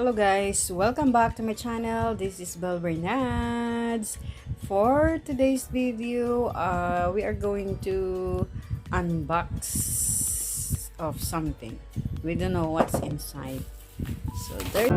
Hello guys, welcome back to my channel. This is Bel Bernads. For today's video, we are going to unbox of something. We don't know what's inside. So there.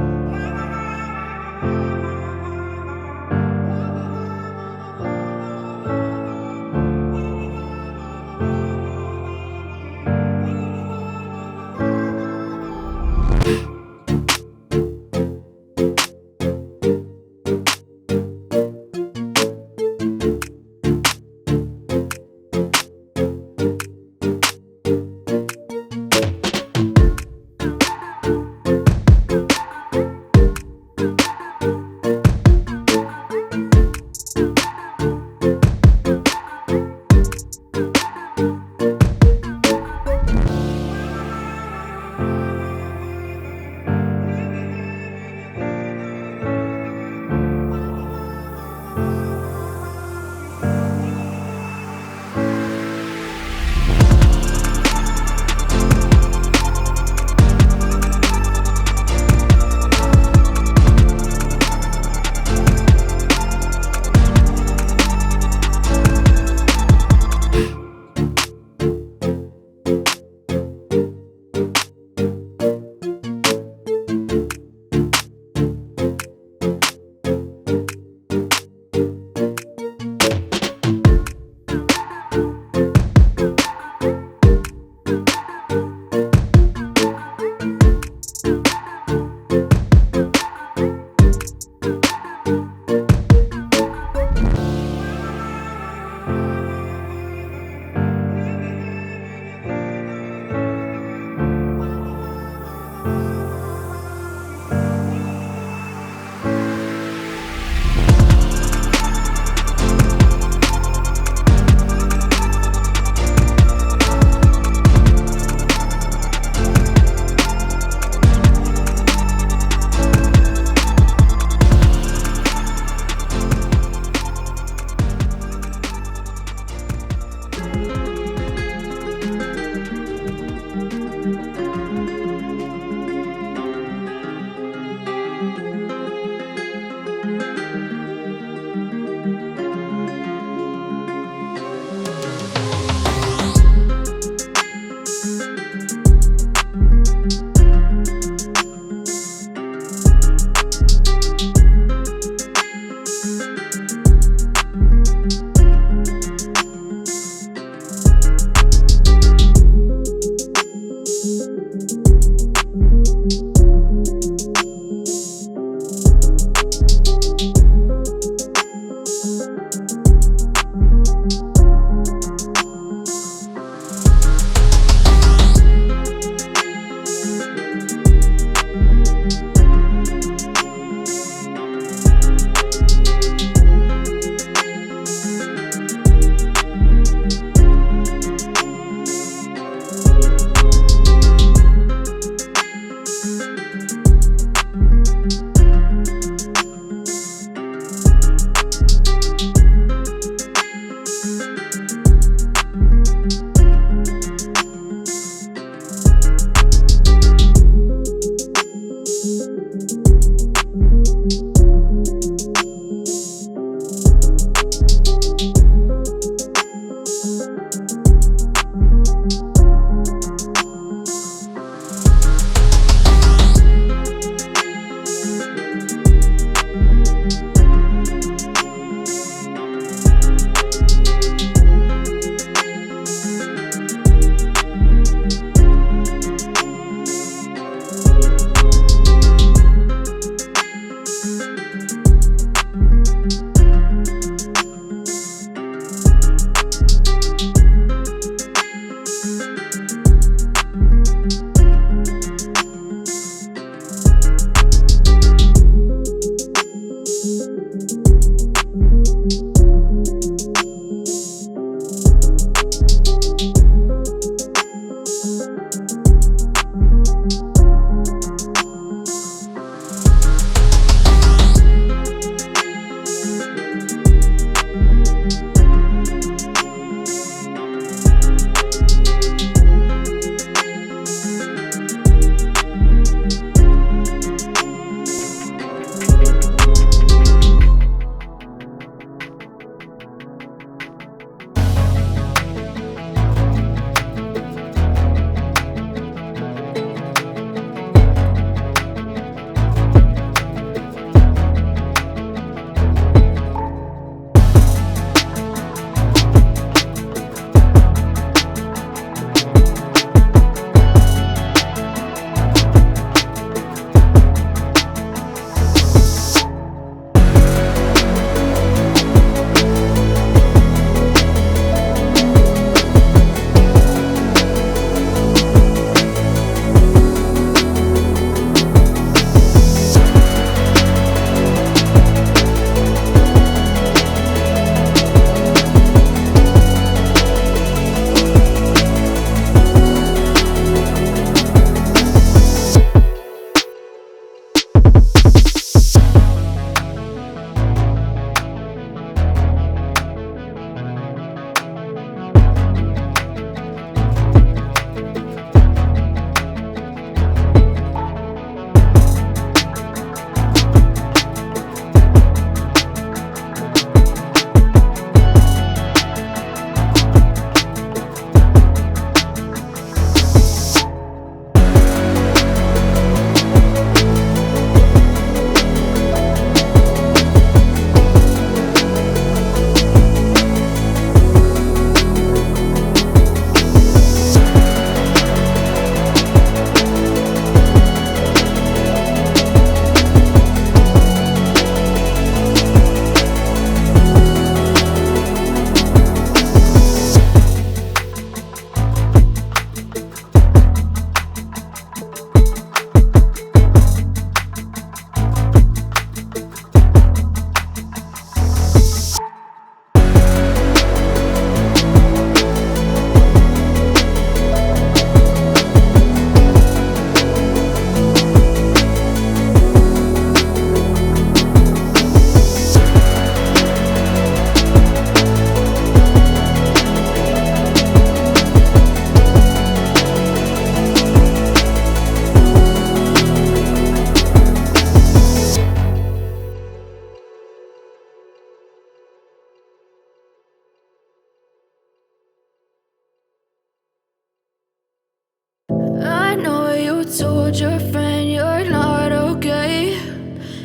told your friend you're not okay.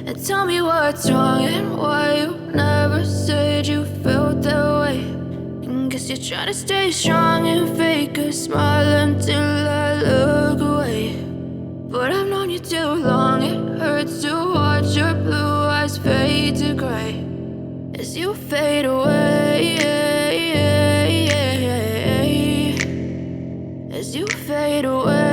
And tell me what's wrong and why you never said you felt that way. And guess you're trying to stay strong and fake a smile until I look away. But I've known you too long, it hurts to watch your blue eyes fade to gray as you fade away. As you fade away.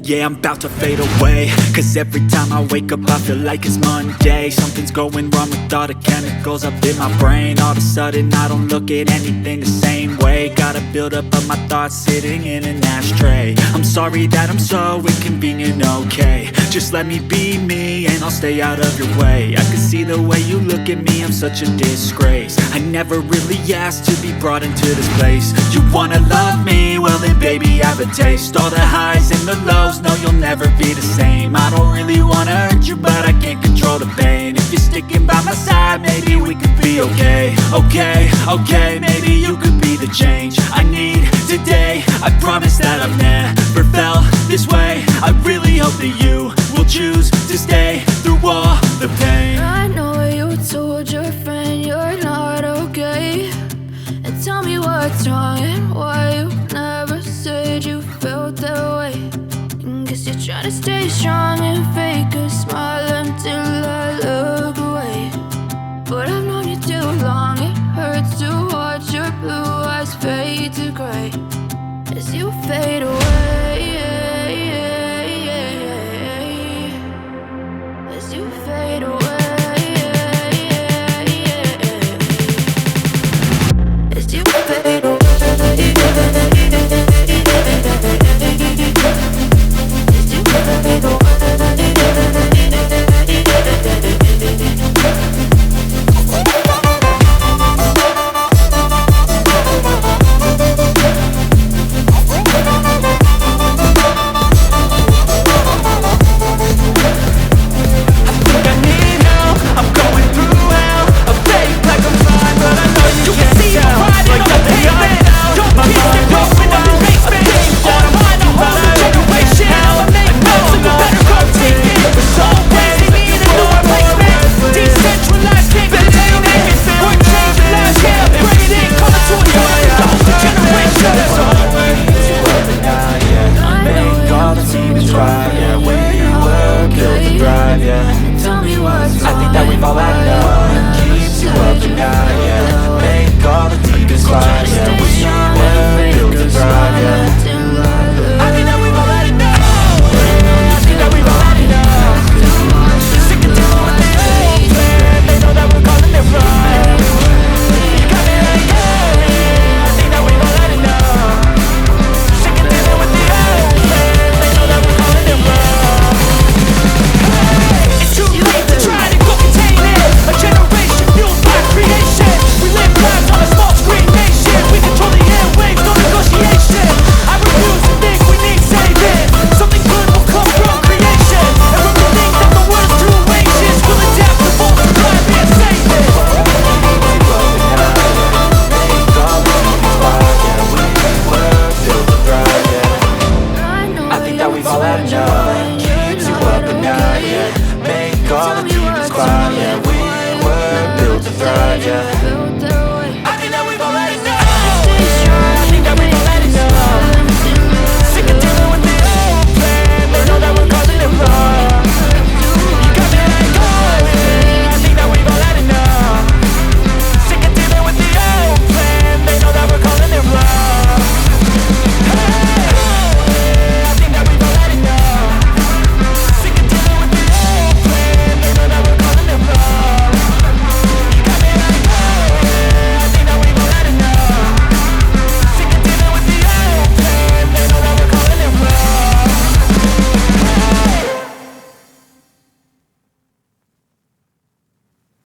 Yeah, I'm about to fade away, cause every time I wake up I feel like it's Monday. Something's going wrong with all the chemicals up in my brain. All of a sudden I don't look at anything the same way. Got a buildup of my thoughts sitting in an ashtray. I'm sorry that I'm so inconvenient, okay. Just let me be me and I'll stay out of your way. I can see the way you look at me, I'm such a disgrace. I never really asked to be brought into this place. You wanna love me? Well then baby have a taste. All the highs and the lows, no you'll never be the same. I don't really wanna hurt you but I can't control the pain. If you're sticking by my side maybe we could be okay. Okay, maybe you could be the change I need today. I promise that I've never felt this way. I really hope that you will choose to stay through all the pain. I know you told your friend you're not okay. And tell me what's wrong and why you never said you felt that way. And guess you're trying to stay strong and fake a smile until I look away. But I've known you too long, it hurts to watch your blue eyes fade to gray as you fade away. As you fade away. As you fade away. As you fade away. Make all the demons quiet, yeah. We were built to thrive, yeah.